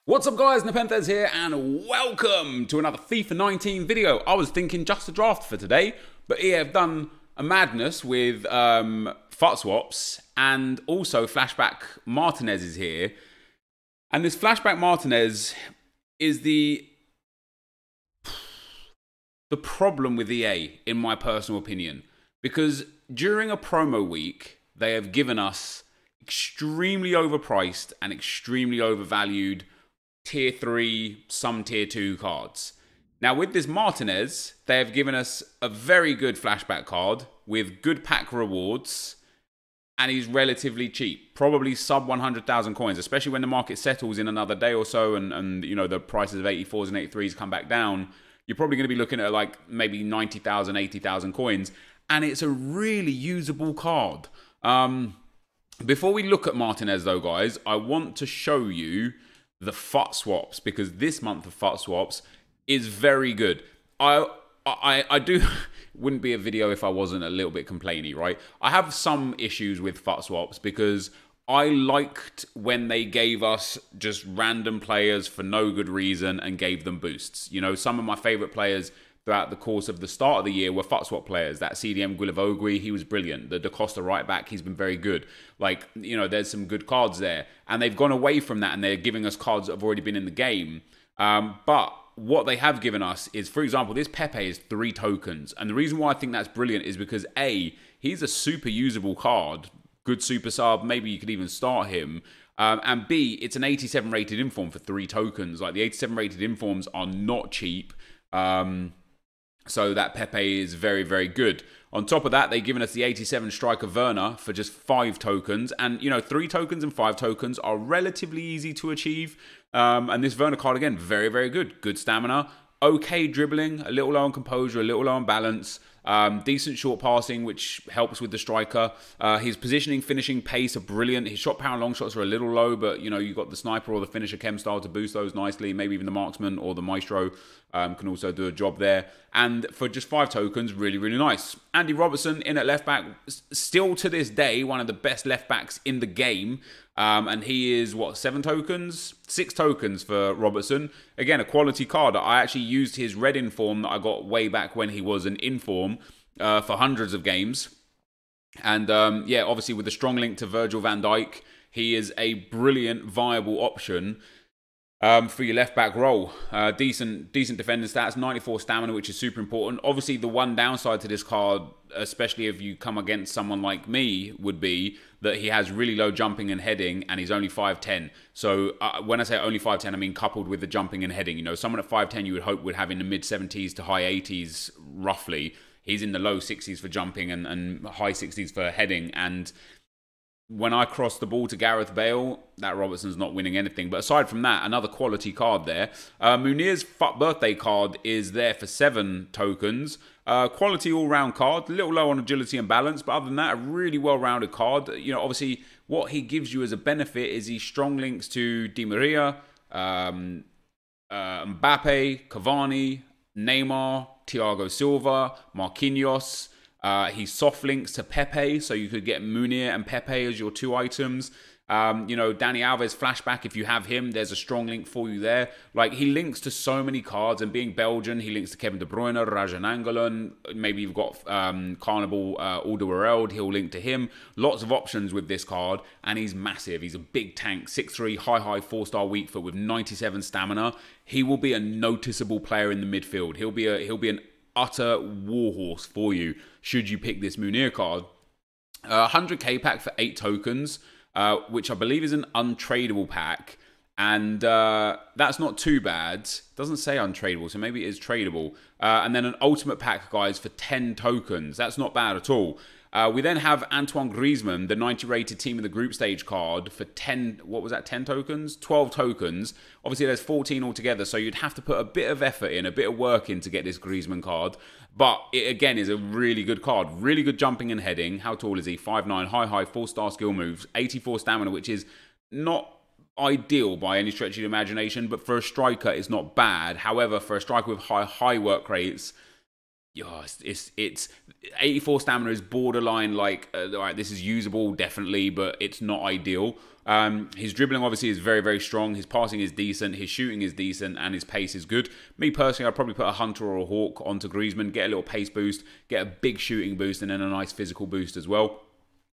What's up guys, NepentheZ here and welcome to another FIFA 19 video. I was thinking just a draft for today, but EA have done a madness with FUTSWAPS and also FLASHBACK Martinez is here. And this FLASHBACK Martinez is the problem with EA, in my personal opinion. Because during a promo week, they have given us extremely overpriced and extremely overvalued Tier 3, some Tier 2 cards. Now with this Martinez, they have given us a very good flashback card with good pack rewards, and he's relatively cheap. Probably sub 100,000 coins, especially when the market settles in another day or so and you know the prices of 84s and 83s come back down. You're probably going to be looking at like maybe 90,000, 80,000 coins, and it's a really usable card. Before we look at Martinez though, guys, I want to show you the FUTSWAPS, because this month of FUTSWAPS is very good. I do wouldn't be a video if I wasn't a little bit complainy, right? I have some issues with FUTSWAPS because I liked when they gave us just random players for no good reason and gave them boosts. You know, some of my favorite players throughout the course of the start of the year were FUTSWAP players. That CDM Guilavogui, he was brilliant. The Da Costa right back, he's been very good. Like, you know, there's some good cards there. And they've gone away from that and they're giving us cards that have already been in the game. But what they have given us is, for example, this Pepe is 3 tokens. And the reason why I think that's brilliant is because A, he's a super usable card. Good super sub, maybe you could even start him. And B, it's an 87 rated inform for 3 tokens. Like the 87 rated informs are not cheap. So that Pepe is very, very good. On top of that, they've given us the 87 striker Werner for just 5 tokens. And, you know, 3 tokens and 5 tokens are relatively easy to achieve. And this Werner card, again, very, very good. Good stamina. Okay dribbling, a little low on composure, a little low on balance. Decent short passing, which helps with the striker. His positioning, finishing, pace are brilliant. His shot power and long shots are a little low, but you know, you've got the sniper or the finisher chem style to boost those nicely. Maybe even the marksman or the maestro can also do a job there. And for just 5 tokens, really, really nice. Andy Robertson in at left back, still to this day, one of the best left backs in the game. And he is, what, 7 tokens? 6 tokens for Robertson. Again, a quality card. I actually used his red inform that I got way back when he was an inform for hundreds of games. And yeah, obviously with a strong link to Virgil van Dijk, he is a brilliant, viable option for your left back role. Decent defending stats, 94 stamina, which is super important. Obviously, the one downside to this card, especially if you come against someone like me, would be that he has really low jumping and heading, and he's only 5'10". So when I say only 5'10", I mean coupled with the jumping and heading. You know, someone at 5'10" you would hope would have in the mid 70s to high 80s roughly. He's in the low 60s for jumping and high 60s for heading. And when I cross the ball to Gareth Bale, that Robertson's not winning anything. But aside from that, another quality card there. Munir's birthday card is there for 7 tokens. Quality all-round card. A little low on agility and balance, but other than that, a really well-rounded card. You know, obviously, what he gives you as a benefit is these strong links to Di Maria, Mbappe, Cavani, Neymar, Thiago Silva, Marquinhos. He soft links to Pepe, so you could get Munir and Pepe as your 2 items. You know, Dani Alves flashback, if you have him, there's a strong link for you there. Like, he links to so many cards, and being Belgian, he links to Kevin De Bruyne, Rajan Angolan. Maybe you've got Carnival Alderweireld, he'll link to him. Lots of options with this card, and he's massive. He's a big tank, 6'3", high, 4-star weak foot with 97 stamina. He will be a noticeable player in the midfield. He'll be an utter warhorse for you should you pick this Munir card. 100k pack for 8 tokens, which I believe is an untradeable pack, and that's not too bad. Doesn't say untradeable, so maybe it is tradable. And then an ultimate pack, guys, for 10 tokens. That's not bad at all. We then have Antoine Griezmann, the 90 rated team of the group stage card for 10, what was that, 10 tokens? 12 tokens. Obviously, there's 14 altogether, so you'd have to put a bit of effort in, a bit of work in to get this Griezmann card. But it, again, is a really good card. Really good jumping and heading. How tall is he? 5'9", high, 4-star skill moves, 84 stamina, which is not ideal by any stretch of the imagination, but for a striker, it's not bad. However, for a striker with high work rates, yeah, it's 84 stamina is borderline like, all right, this is usable, definitely, but it's not ideal. His dribbling obviously is very, very strong. His passing is decent. His shooting is decent. And his pace is good. Me personally, I'd probably put a Hunter or a Hawk onto Griezmann, get a little pace boost, get a big shooting boost, and then a nice physical boost as well.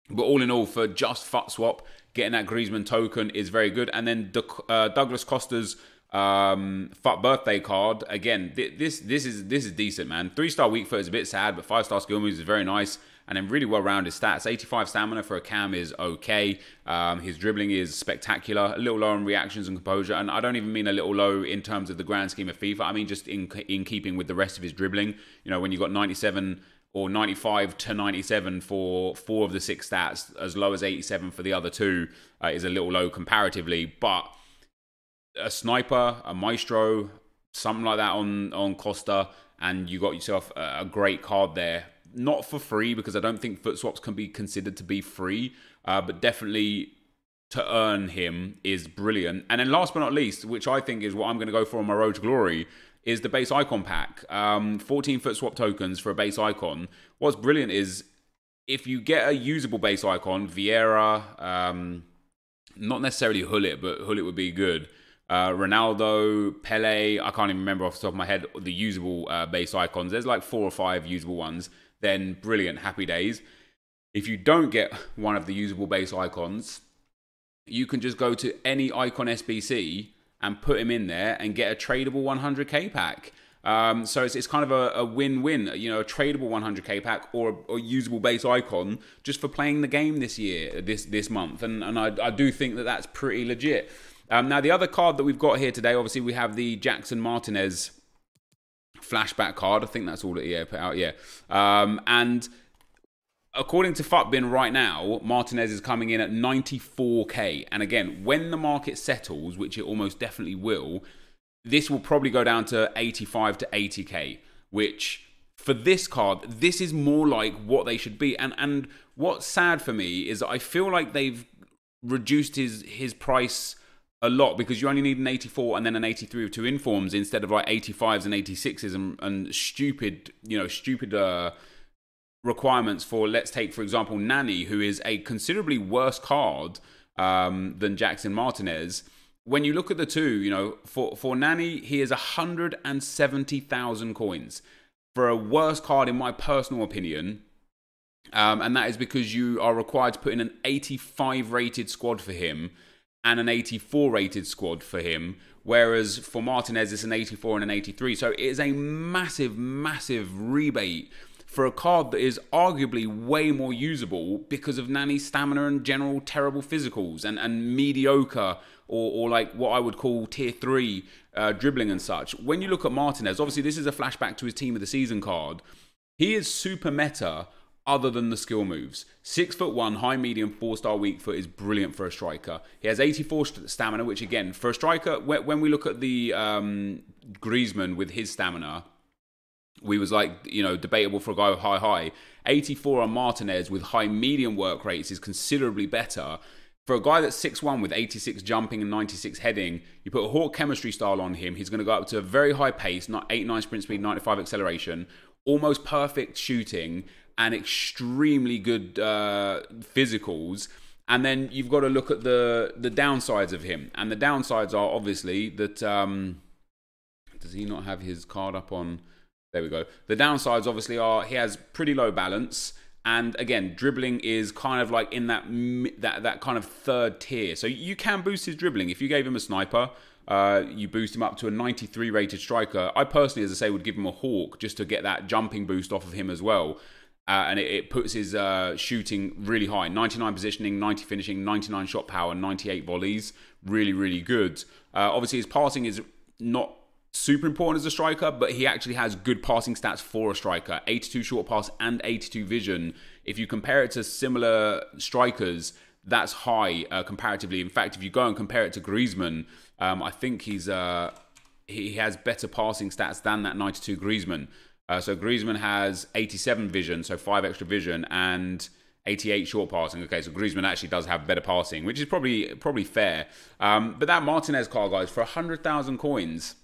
But all in all, for just FUTSWAP, getting that Griezmann token is very good. And then Douglas Costa's FUT birthday card, again, this is decent, man. 3-star weak foot is a bit sad, but 5-star skill moves is very nice. And then really well-rounded stats. 85 stamina for a cam is okay. His dribbling is spectacular. A little low on reactions and composure. And I don't even mean a little low in terms of the grand scheme of FIFA. I mean just in keeping with the rest of his dribbling. You know, when you got 97 or 95 to 97 for 4 of the 6 stats, as low as 87 for the other 2 is a little low comparatively. But a sniper, a maestro, something like that on Costa, and you got yourself a great card there. Not for free, because I don't think FUTSWAPs can be considered to be free, but definitely to earn him is brilliant. And then last but not least, which I think is what I'm going to go for on my road to glory, is the base icon pack. 14 FUTSWAP tokens for a base icon. What's brilliant is if you get a usable base icon, Vieira, not necessarily Hullet, but Hullet would be good. Ronaldo, Pele, I can't even remember off the top of my head the usable base icons. There's like 4 or 5 usable ones. Then brilliant, happy days. If you don't get one of the usable base icons, you can just go to any icon SBC and put him in there and get a tradable 100k pack. So it's kind of a win-win, you know, a tradable 100k pack or a usable base icon just for playing the game this year, this month. And I do think that that's pretty legit. Now, the other card that we've got here today, obviously, we have the Jackson Martinez flashback card. I think that's all that put out, yeah. And according to FUTBin right now, Martinez is coming in at 94k. And again, when the market settles, which it almost definitely will, this will probably go down to 85 to 80k, which for this card, this is more like what they should be. And what's sad for me is that I feel like they've reduced his price a lot, because you only need an 84 and then an 83 with 2 informs instead of like 85s and 86s and stupid requirements for, let's take for example Nani, who is a considerably worse card than Jackson Martinez. When you look at the two, you know, for Nani, he is 170,000 coins for a worse card in my personal opinion. And that is because you are required to put in an 85 rated squad for him and an 84 rated squad for him, whereas for Martinez it's an 84 and an 83. So it is a massive, massive rebate for a card that is arguably way more usable because of Nani's stamina and general terrible physicals and mediocre or like what I would call tier 3 dribbling and such. When you look at Martinez, obviously this is a flashback to his team of the season card. He is super meta other than the skill moves. 6'1", high, medium, 4-star weak foot is brilliant for a striker. He has 84 stamina, which again, for a striker, when we look at the Griezmann with his stamina, we was like, you know, debatable for a guy with high. 84 on Martinez with high, medium work rates is considerably better. For a guy that's 6'1" with 86 jumping and 96 heading, you put a Hawk chemistry style on him, he's going to go up to a very high pace, 89 sprint speed, 95 acceleration, almost perfect shooting, and extremely good physicals. And then you've got to look at the downsides of him. And the downsides are obviously that... does he not have his card up on... There we go. The downsides obviously are he has pretty low balance. And again, dribbling is kind of like in that kind of third tier. So you can boost his dribbling. If you gave him a sniper, you boost him up to a 93 rated striker. I personally, as I say, would give him a Hawk just to get that jumping boost off of him as well. And it puts his shooting really high. 99 positioning, 90 finishing, 99 shot power, 98 volleys. Really, really good. Obviously, his passing is not super important as a striker, but he actually has good passing stats for a striker. 82 short pass and 82 vision. If you compare it to similar strikers, that's high comparatively. In fact, if you go and compare it to Griezmann, I think he has better passing stats than that 92 Griezmann. So Griezmann has 87 vision, so 5 extra vision, and 88 short passing. Okay, so Griezmann actually does have better passing, which is probably fair. But that Martinez card, guys, for 100,000 coins,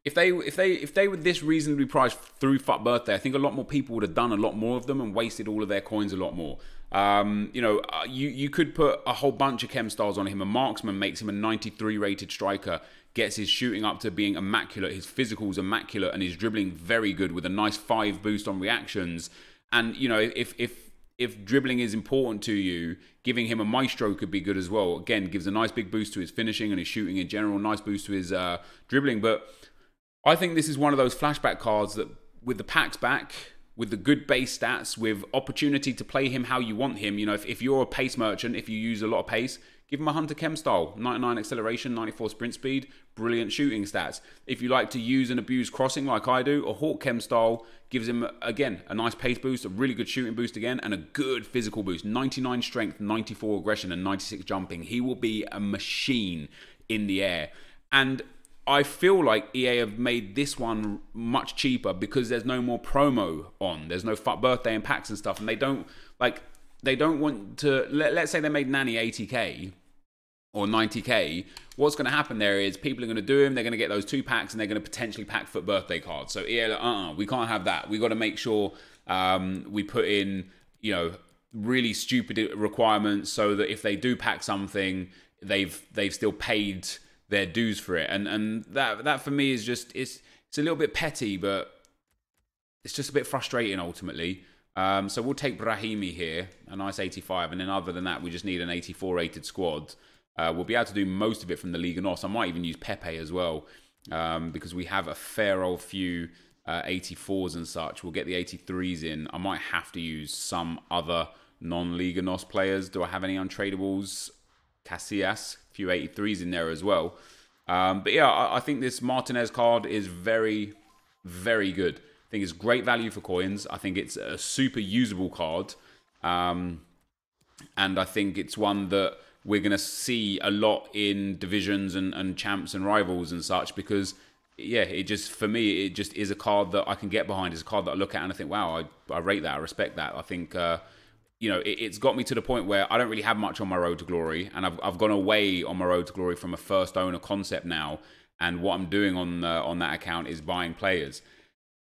if they were this reasonably priced through FUT Birthday, I think a lot more people would have done a lot more of them and wasted all of their coins a lot more. You know, you could put a whole bunch of chem styles on him. A marksman makes him a 93 rated striker, gets his shooting up to being immaculate, his physical's immaculate, and his dribbling very good with a nice 5 boost on reactions. And you know, if dribbling is important to you, giving him a maestro could be good as well. Again, gives a nice big boost to his finishing and his shooting in general, nice boost to his dribbling. But I think this is one of those flashback cards that, with the packs back, with the good base stats, with opportunity to play him how you want him. You know, if you're a pace merchant, if you use a lot of pace, give him a Hunter Chem style, 99 acceleration, 94 sprint speed, brilliant shooting stats. If you like to use and abuse crossing like I do, a Hawk Chem style gives him, again, a nice pace boost, a really good shooting boost again, and a good physical boost. 99 strength, 94 aggression, and 96 jumping. He will be a machine in the air. And I feel like EA have made this one much cheaper because there's no more promo on. There's no FUT Birthday and packs and stuff, and they don't want to, let's say they made Nani 80k or 90k. What's going to happen there is people are going to do him, they're going to get those 2 packs, and they're going to potentially pack FUT Birthday cards. So EA like, we can't have that. We got to make sure we put in, you know, really stupid requirements so that if they do pack something, they've still paid their dues for it. And that for me is just, it's a little bit petty, but it's just a bit frustrating ultimately. So we'll take Brahimi here, a nice 85, and then other than that, we just need an 84 rated squad. We'll be able to do most of it from the Liga NOS. I might even use Pepe as well, because we have a fair old few 84s and such. We'll get the 83s in. I might have to use some other non-Liga NOS players. Do I have any untradables? Casillas, a few 83s in there as well. But yeah, I think this Martinez card is very, very good. I think it's great value for coins. I think it's a super usable card. And I think it's one that we're going to see a lot in divisions and champs and rivals and such, because, yeah, it just, for me, it just is a card that I can get behind. It's a card that I look at and I think, wow, I rate that, I respect that. I think, you know, it's got me to the point where I don't really have much on my road to glory, and I've gone away on my road to glory from a first owner concept now, and what I'm doing on that account is buying players.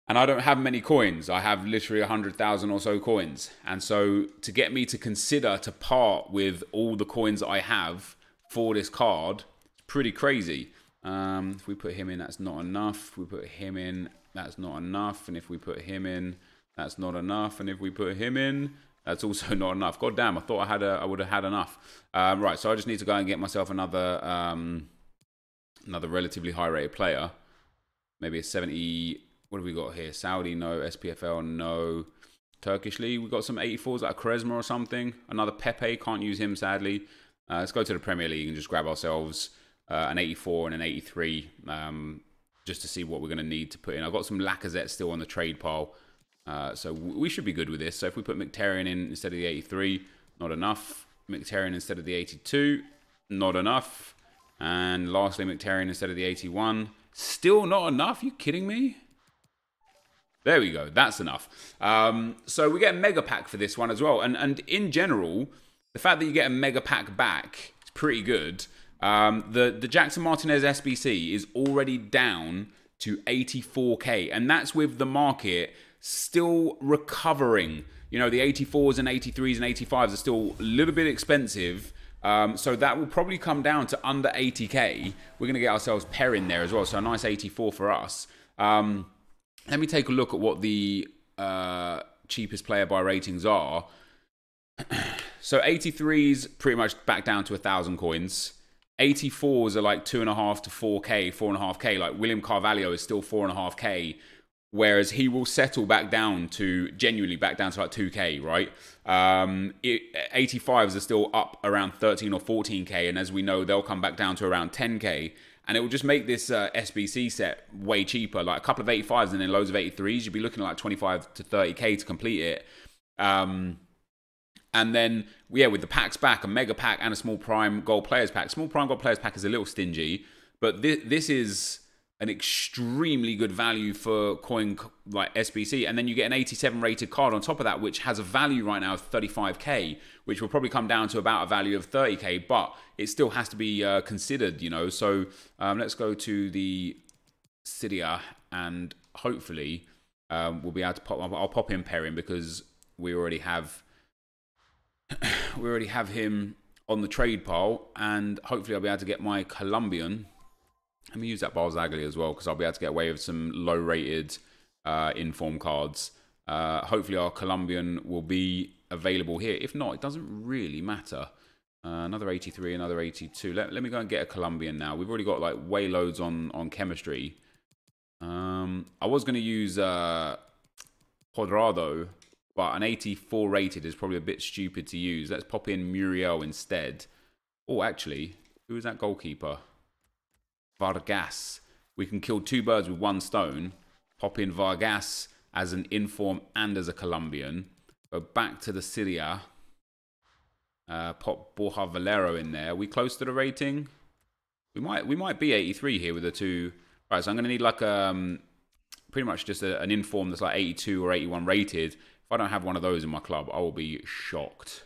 And I don't have many coins. I have literally 100,000 or so coins. And so to get me to consider to part with all the coins that I have for this card, it's pretty crazy. If we put him in, that's not enough. If we put him in, that's not enough. And if we put him in, that's not enough. And if we put him in, that's also not enough. God damn, I thought I would have had enough. Right, so I just need to go and get myself another relatively high rated player. Maybe a 70... What have we got here? Saudi, no. SPFL, no. Turkish League, we've got some 84s, like a Quaresma or something. Another Pepe, can't use him, sadly. Let's go to the Premier League and just grab ourselves an 84 and an 83, just to see what we're going to need to put in. I've got some Lacazette still on the trade pile, so we should be good with this. So if we put Mkhitaryan in instead of the 83, not enough. Mkhitaryan instead of the 82, not enough. And lastly, Mkhitaryan instead of the 81, still not enough. You kidding me? There we go. That's enough. So we get a mega pack for this one as well. And in general, the fact that you get a mega pack back is pretty good. The Jackson Martinez SBC is already down to 84k. And that's with the market still recovering. You know, the 84s and 83s and 85s are still a little bit expensive. So that will probably come down to under 80k. We're going to get ourselves pair in there as well. So a nice 84 for us. Let me take a look at what the cheapest player by ratings are. So 83s pretty much back down to 1,000 coins. 84s are like 2.5 to 4k, 4.5k. Like William Carvalho is still 4.5k, whereas he will settle back down to, genuinely back down to like 2k, right? 85s are still up around 13 or 14k, and as we know, they'll come back down to around 10k. And it will just make this SBC set way cheaper. Like a couple of 85s and then loads of 83s. You'd be looking at like 25 to 30k to complete it. And then, yeah, with the packs back, a mega pack and a small prime gold players pack. Small prime gold players pack is a little stingy, but this is an extremely good value for coin like SBC. And then you get an 87 rated card on top of that, which has a value right now of 35k, which will probably come down to about a value of 30k, but it still has to be considered, you know. So let's go to the Cydia, and hopefully we'll be able to pop. I'll pop in Perrin because we already have him on the trade pile, and hopefully I'll be able to get my Colombian. Let me use that Barzagli as well because I'll be able to get away with some low-rated inform cards. Hopefully our Colombian will be available here. If not, it doesn't really matter. Another 83, another 82. Let me go and get a Colombian now. We've already got like way loads on chemistry. I was going to use Cuadrado, but an 84 rated is probably a bit stupid to use. Let's pop in Muriel instead. Oh, actually, who is that goalkeeper? Vargas. We can kill 2 birds with 1 stone. Pop in Vargas as an inform and as a Colombian. Go back to the Cydia. Pop Borja Valero in there. Are we close to the rating? We might be 83 here with the 2. Right, so I'm going to need like pretty much just an inform that's like 82 or 81 rated. If I don't have one of those in my club, I will be shocked.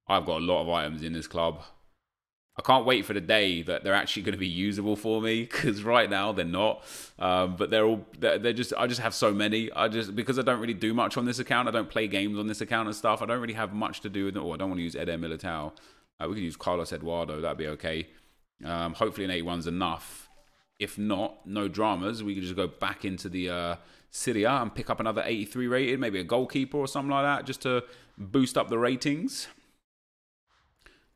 I've got a lot of items in this club. I can't wait for the day that they're actually going to be usable for me, because right now they're not. But they're just, I just have so many. Because I don't really do much on this account. I don't play games on this account and stuff. I don't really have much to do with it. Oh, I don't want to use Eder Militao. We could use Carlos Eduardo. That'd be okay. Hopefully an 81's enough. If not, no dramas. We can just go back into the Cydia and pick up another 83 rated, maybe a goalkeeper or something like that, just to boost up the ratings.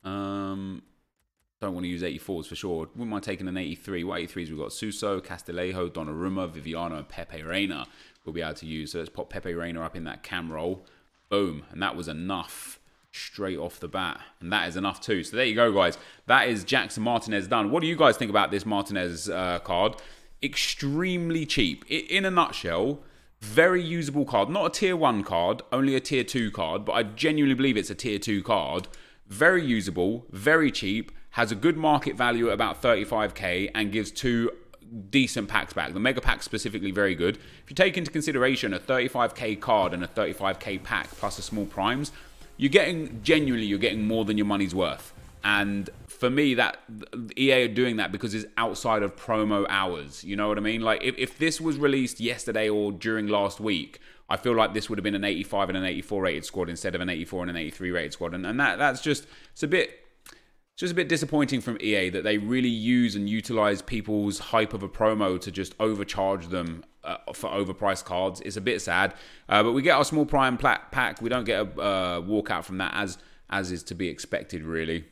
Don't want to use 84s for sure. Wouldn't mind taking an 83. What 83s we've got? Suso, Castillejo, Donnarumma, Viviano, and Pepe Reina we'll be able to use. So let's pop Pepe Reina up in that cam roll. Boom. And that was enough straight off the bat. And that is enough too. So there you go, guys. That is Jackson Martinez done. What do you guys think about this Martinez card? Extremely cheap. In a nutshell, very usable card. Not a tier 1 card, only a tier 2 card. But I genuinely believe it's a tier 2 card. Very usable, very cheap. Has a good market value at about 35k and gives 2 decent packs back. The mega pack specifically very good. If you take into consideration a 35k card and a 35k pack plus a small primes, you're getting more than your money's worth. And for me, that EA are doing that because it's outside of promo hours. You know what I mean? Like if this was released yesterday or during last week, I feel like this would have been an 85 and an 84 rated squad instead of an 84 and an 83 rated squad. And that's just, it's just a bit disappointing from EA that they really use and utilize people's hype of a promo to just overcharge them for overpriced cards. It's a bit sad. But we get our small prime pack. We don't get a walkout from that as is to be expected, really.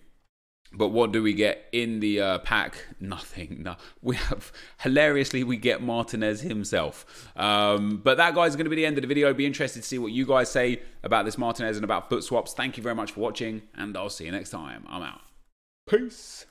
But what do we get in the pack? Nothing. No. We have, hilariously, we get Martinez himself. But that, guys, is going to be the end of the video. Be interested to see what you guys say about this Martinez and about FUTSWAPS. Thank you very much for watching, and I'll see you next time. I'm out. Peace.